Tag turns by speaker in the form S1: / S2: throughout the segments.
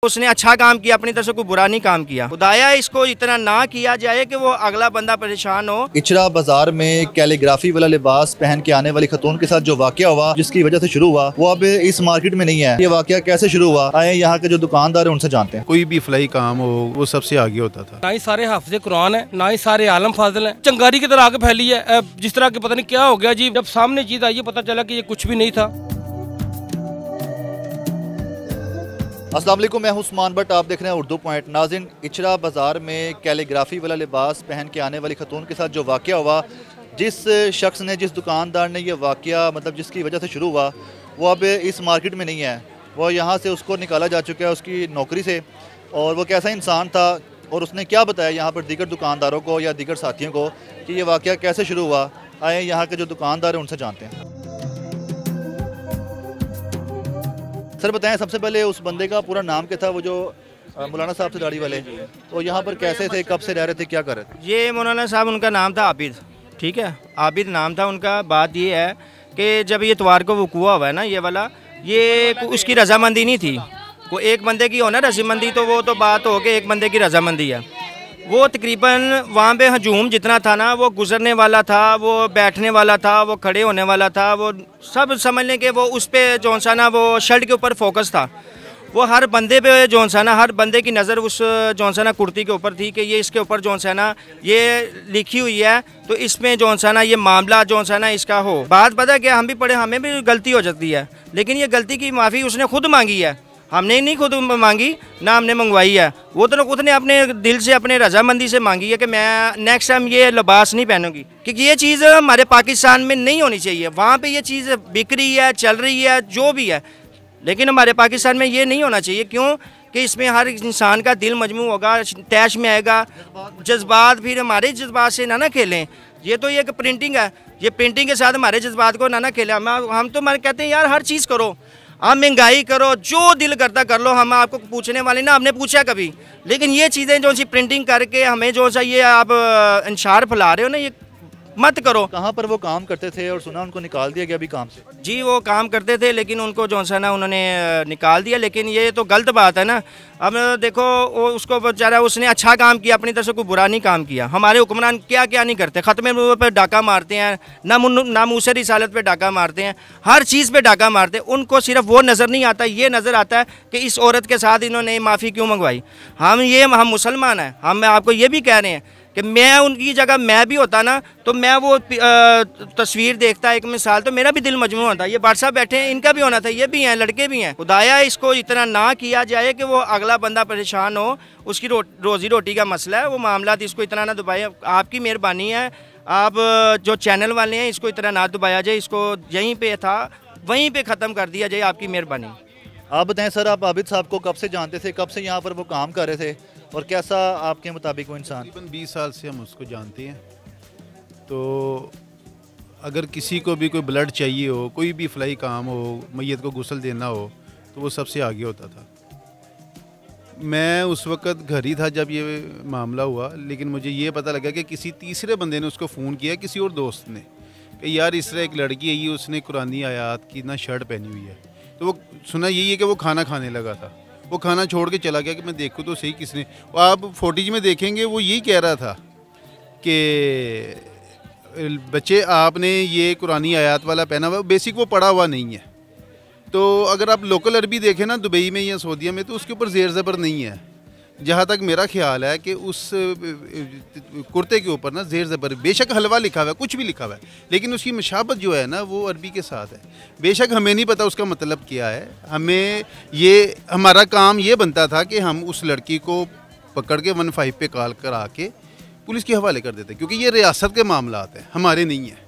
S1: उसने अच्छा काम किया, अपनी तरफ से कोई बुरा नहीं काम किया। खुदाया इसको इतना ना किया जाए कि वो अगला बंदा परेशान हो।
S2: इचरा बाजार में कैलीग्राफी वाला लिबास पहन के आने वाली खतून के साथ जो वाकया हुआ, जिसकी वजह से शुरू हुआ, वो अब इस मार्केट में नहीं है। ये वाकया कैसे शुरू हुआ, आए यहाँ के जो दुकानदार है उनसे जानते हैं।
S3: कोई भी फलाई काम हो वो सबसे आगे होता था।
S4: ना ही सारे हाफिज़े कुरान है, ना ही सारे आलम फाजिल है। चंगारी की तरह आगे फैली है। जिस तरह की पता नहीं क्या हो गया जी, जब सामने चीज आई पता चला कि ये कुछ भी नहीं था।
S2: अस्सलाम वालेकुम, मैं हूं उस्मान बट, आप देख रहे हैं उर्दू पॉइंट। नाज़रीन, इचरा बाज़ार में कैलीग्राफी वाला लिबास पहन के आने वाली खतून के साथ जो वाकया हुआ, जिस शख्स ने, जिस दुकानदार ने ये वाकया जिसकी वजह से शुरू हुआ, वो अब इस मार्केट में नहीं है। वो यहाँ से उसको निकाला जा चुका है उसकी नौकरी से। और वो कैसा इंसान था और उसने क्या बताया यहाँ पर दीगर दुकानदारों को या दीगर साथियों को कि ये वाकया कैसे शुरू हुआ, आए यहाँ के जो दुकानदार हैं उनसे जानते हैं। सर बताएं, सबसे पहले उस बंदे का पूरा नाम क्या था, वो जो मौलाना साहब से दाढ़ी वाले, तो यहाँ पर कैसे थे, कब से रह रहे थे, क्या कर रहे थे?
S1: ये मौलाना साहब, उनका नाम था आबिद, ठीक है, आबिद नाम था उनका। बात ये है कि जब ये इतवार को वक़ूआ हुआ है ना ये वाला, ये उसकी रजामंदी नहीं थी। को एक बंदे की हो ना रजामंदी, तो वो तो बात हो के एक बंदे की रजामंदी है। वो तकरीबन वहाँ पे हजूम जितना था ना, वो गुजरने वाला था, वो बैठने वाला था, वो खड़े होने वाला था, वो सब समझ लें कि वो उस पर जौन सा ना वो शर्ट के ऊपर फोकस था। वो हर बंदे पे जौन सा ना, हर बंदे की नज़र उस जौन सा ना कुर्ती के ऊपर थी कि ये इसके ऊपर जौन सा ना ये लिखी हुई है, तो इसमें जौन सा ना ये मामला जौन सा ना इसका हो। बात पता क्या, हम भी पढ़े, हमें भी गलती हो जाती है, लेकिन ये गलती की माफ़ी उसने खुद मांगी है, हमने नहीं खुद मांगी ना, हमने मंगवाई है। वो तो उसने अपने दिल से, अपने रजामंदी से मांगी है कि मैं नेक्स्ट टाइम ये लिबास नहीं पहनूंगी, क्योंकि ये चीज़ हमारे पाकिस्तान में नहीं होनी चाहिए। वहाँ पे ये चीज़ बिक रही है, चल रही है, जो भी है, लेकिन हमारे पाकिस्तान में ये नहीं होना चाहिए। क्यों कि इसमें हर इंसान का दिल मजमू होगा, तैश में आएगा, जज्बात, फिर हमारे जज्बात से ना खेलें। ये तो ये एक प्रिंटिंग है, ये प्रिंटिंग के साथ हमारे जज्बात को ना खेलें। हम तो कहते हैं यार हर चीज़ करो, आप महंगाई करो, जो दिल करता कर लो, हम आपको पूछने वाले ना, हमने पूछा कभी। लेकिन ये चीज़ें जो सी प्रिंटिंग करके हमें जो सा ये आप इंशार फैला रहे हो ना, ये मत करो।
S2: कहाँ पर वो काम करते थे और सुना उनको निकाल दिया गया अभी काम से?
S1: जी वो काम करते थे, लेकिन उनको जो सा ना उन्होंने निकाल दिया, लेकिन ये तो गलत बात है ना। अब देखो वो उसको बेचारा, उसने अच्छा काम किया, अपनी तरफ से कोई बुरा नहीं काम किया। हमारे हुक्मरान क्या क्या नहीं करते, ख़त्म पर डाका मारते हैं, नामूस रिसालत पे डाका मारते हैं, हर चीज़ पे डाका मारते हैं। उनको सिर्फ वो नज़र नहीं आता, ये नज़र आता है कि इस औरत के साथ इन्होंने माफ़ी क्यों मंगवाई। हम मुसलमान हैं, हम आपको ये भी कह रहे हैं कि मैं उनकी जगह मैं भी होता ना, तो मैं वो तस्वीर देखता, एक मिसाल, तो मेरा भी दिल मजमू होता। ये बादशाह बैठे हैं, इनका भी होना था, ये भी हैं, लड़के भी हैं। खुदाया इसको इतना ना किया जाए कि वो अगला बंदा परेशान हो, उसकी रोज़ी रोटी का मसला है, वो मामला इसको इतना ना दबाए। आपकी मेहरबानी है, आप जो चैनल वाले हैं, इसको इतना ना दबाया जाए, इसको यहीं पर था वहीं पर ख़त्म कर दिया जाए, आपकी मेहरबानी।
S2: आप बताएं सर, आप आबिद साहब को कब से जानते थे, कब से यहाँ पर वो काम कर रहे थे, और कैसा आपके मुताबिक वो इंसान?
S3: तकरीबन 20 साल से हम उसको जानते हैं। तो अगर किसी को भी कोई ब्लड चाहिए हो, कोई भी फलाई काम हो, मैयत को गुस्ल देना हो, तो वो सबसे आगे होता था। मैं उस वक़्त घर ही था जब ये मामला हुआ, लेकिन मुझे ये पता लगा कि किसी तीसरे बंदे ने उसको फ़ोन किया, किसी और दोस्त ने, कि यार इस तरह एक लड़की है, ये उसने कुरानी आयात की ना शर्ट पहनी हुई है। तो वो सुना यही है कि वो खाना खाने लगा था, वो खाना छोड़ के चला गया कि मैं देखूँ तो सही किसने। वो आप फोटेज में देखेंगे, वो यही कह रहा था कि बच्चे आपने ये कुरानी आयात वाला पहना हुआ, बेसिक वो पढ़ा हुआ नहीं है। तो अगर आप लोकल अरबी देखें ना दुबई में या सऊदीया में, तो उसके ऊपर ज़ेर ज़बर नहीं है। जहाँ तक मेरा ख्याल है कि उस कुर्ते के ऊपर ना ज़ेर ज़बर, बेशक हलवा लिखा हुआ है, कुछ भी लिखा हुआ है, लेकिन उसकी मशाबत जो है ना वो अरबी के साथ है। बेशक हमें नहीं पता उसका मतलब क्या है, हमें ये, हमारा काम ये बनता था कि हम उस लड़की को पकड़ के 15 पे कॉल करा के पुलिस के हवाले कर देते, क्योंकि ये रियासत के मामला हैं, हमारे नहीं हैं।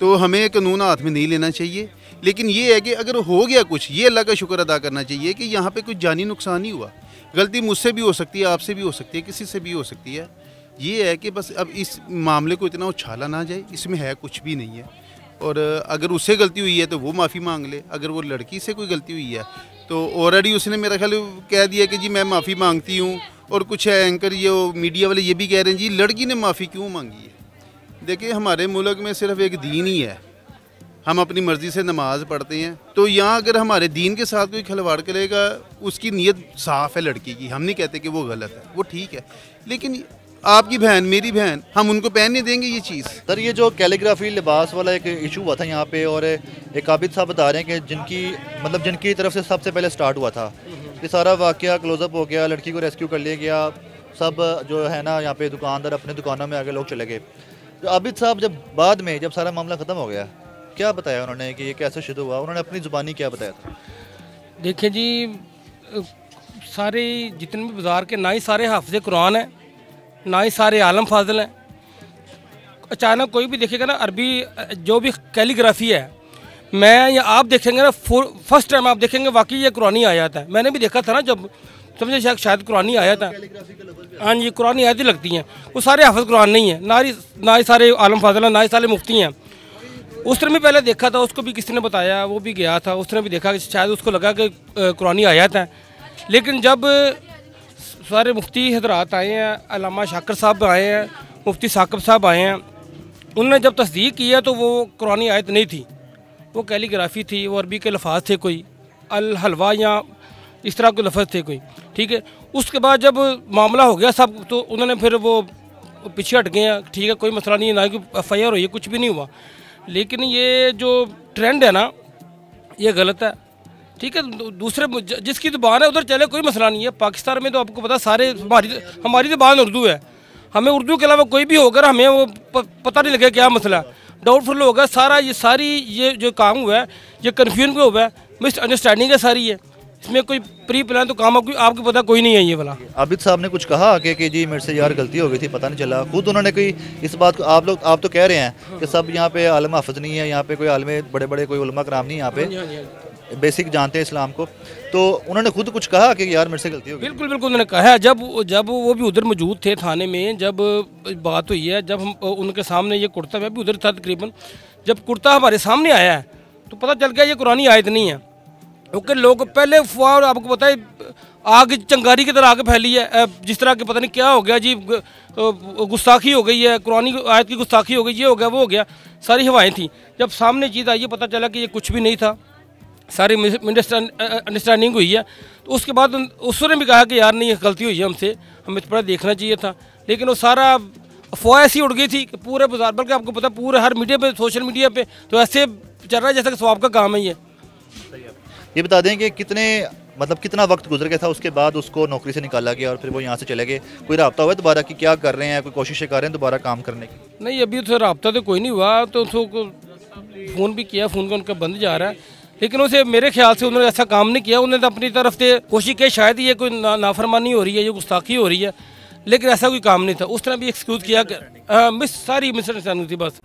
S3: तो हमें कानून हाथ में नहीं लेना चाहिए। लेकिन ये है कि अगर हो गया कुछ, ये अल्लाह का शुक्र अदा करना चाहिए कि यहाँ पे कुछ जानी नुकसान नहीं हुआ। गलती मुझसे भी हो सकती है, आपसे भी हो सकती है, किसी से भी हो सकती है। ये है कि बस अब इस मामले को इतना उछाला ना जाए, इसमें है कुछ भी नहीं है। और अगर उससे गलती हुई है तो वो माफ़ी मांग ले, अगर वो लड़की से कोई गलती हुई है तो ऑलरेडी उसने मेरा ख्याल कह दिया कि जी मैं माफ़ी मांगती हूँ। और कुछ एंकर ये मीडिया वाले ये भी कह रहे हैं जी लड़की ने माफ़ी क्यों मांगी है। देखिए हमारे मुल्क में सिर्फ एक दीन ही है, हम अपनी मर्ज़ी से नमाज़ पढ़ते हैं। तो यहाँ अगर हमारे दीन के साथ कोई खिलवाड़ करेगा, उसकी नीयत साफ़ है लड़की की, हम नहीं कहते कि वो गलत है, वो ठीक है, लेकिन आपकी बहन मेरी बहन, हम उनको पहनने देंगे ये चीज़?
S2: सर ये जो कैलीग्राफी लिबास वाला एक इशू हुआ था यहाँ पे, और एक आबिद साहब बता रहे हैं कि जिनकी तरफ से सबसे पहले स्टार्ट हुआ था, ये सारा वाकया क्लोजअप हो गया, लड़की को रेस्क्यू कर लिया गया, सब जो है ना यहाँ पे दुकानदार अपने दुकानों में आगे लोग चले गए। तो आबिद साहब जब बाद में जब सारा मामला ख़त्म हो गया, क्या बताया उन्होंने कि ये कैसे शुरू हुआ? उन्होंने अपनी ज़ुबानी क्या बताया था?
S4: देखिए जी, सारे जितने भी बाज़ार के ना ही सारे हाफ़िज़ कुरान हैं, ना ही सारे आलम फाजिल हैं। अचानक कोई भी देखेगा ना, अरबी जो भी कैलीग्राफी है, मैं या आप देखेंगे ना, फर्स्ट टाइम आप देखेंगे वाकई ये कुरानी आयत है। मैंने भी देखा था ना, जब समझे शायद कुरानी आयत है। हाँ जी, कुरानी आयत ही लगती हैं। वो सारे हाफ़िज़ कुरान नहीं है, ना ही सारे आलम फाजिल हैं, ना ही सारे मुफ्ती हैं। उसने भी पहले देखा था, उसको भी किसी ने बताया, वो भी गया था, उसने भी देखा कि शायद उसको लगा कि कुरानी आयत है। लेकिन जब सारे मुफ्ती हजरात आए हैं, अल्लामा शाकर साहब आए हैं, मुफ्ती साकिब साहब आए हैं, उन्होंने जब तस्दीक किया तो वो कुरानी आयत नहीं थी, वो कैलीग्राफी थी, वो अरबी के लफाज थे, कोई अल हलवा या इस तरह के लफज थे कोई, ठीक है। उसके बाद जब मामला हो गया सब, तो उन्होंने फिर वो पीछे हट गए हैं, ठीक है, कोई मसला नहीं है, ना कि FIR हुई है, कुछ भी नहीं हुआ। लेकिन ये जो ट्रेंड है ना, ये गलत है, ठीक है। दूसरे जिसकी ज़ुबान है उधर चले, कोई मसला नहीं है। पाकिस्तान में तो आपको पता सारे हमारी ज़ुबान उर्दू है, हमें उर्दू के अलावा कोई भी होकर हमें वो पता नहीं लगे क्या मसला है, डाउटफुल होगा सारा। ये जो काम हुआ है, ये कन्फ्यूजन हुआ है, मिसअंडरस्टैंडिंग है सारी, है इसमें कोई प्री प्लान तो काम आपको पता कोई नहीं है ये वाला।
S2: आबिद साहब ने कुछ कहा आगे कि जी मेरे से यार गलती हो गई थी, पता नहीं चला, खुद उन्होंने कोई इस बात को, आप तो कह रहे हैं कि सब यहाँ पे आलम हाफिज नहीं है, यहाँ पे कोई आलम बड़े बड़े कोई उलमा कराम नहीं, यहाँ पे बेसिक जानते हैं इस्लाम को, तो उन्होंने खुद कुछ कहा कि यार मेरे से गलती हो गई?
S4: बिल्कुल बिल्कुल उन्होंने कहा है। जब वो भी उधर मौजूद थे थाने में, जब बात हुई है, जब हम उनके सामने ये कुर्ता, मैं भी उधर था तकरीबन, जब कुर्ता हमारे सामने आया है तो पता चल गया ये कुरानी आयत नहीं है। क्योंकि लोग पहले अफवाह, आपको पता है, आग चंगारी की तरह आग फैली है, जिस तरह के पता नहीं क्या हो गया जी, गुस्ताखी हो गई है, कुरानी आयत की गुस्ताखी हो गई, ये हो गया वो हो गया, सारी हवाएं थी। जब सामने चीज़ आई, पता चला कि ये कुछ भी नहीं था, सारी अंडरस्टैंडिंग हुई है। तो उसके बाद उसने भी कहा कि यार नहीं, गलती हुई है हमसे, हमें थोड़ा देखना चाहिए था। लेकिन वो सारा अफवाह ऐसी उड़ गई थी कि पूरे बाजार, बल्कि आपको पता पूरे हर मीडिया पे, सोशल मीडिया पे तो ऐसे चल रहा है जैसा कि स्वाब का काम है
S2: ये बता दें कि कितना वक्त गुजर गया था उसके बाद उसको नौकरी से निकाला गया और फिर वो यहाँ से चले गए? कोई रब्ता हुआ दोबारा कि क्या कर रहे हैं, कोई कोशिशें कर रहे हैं दोबारा काम करने की?
S4: नहीं, अभी तो रब्ता तो कोई नहीं हुआ। तो उसको फ़ोन भी किया, फ़ोन का उनका बंद जा रहा है, लेकिन उसे मेरे ख्याल से उन्होंने ऐसा काम नहीं किया। उन्होंने तो अपनी तरफ से कोशिश की, शायद ये कोई नाफरमानी हो रही है, ये गुस्ताखी हो रही है, लेकिन ऐसा कोई काम नहीं था। उस तरह भी एक्सक्यूज़ किया कि सारी मिसअंडरस्टैंडिंग थी बस।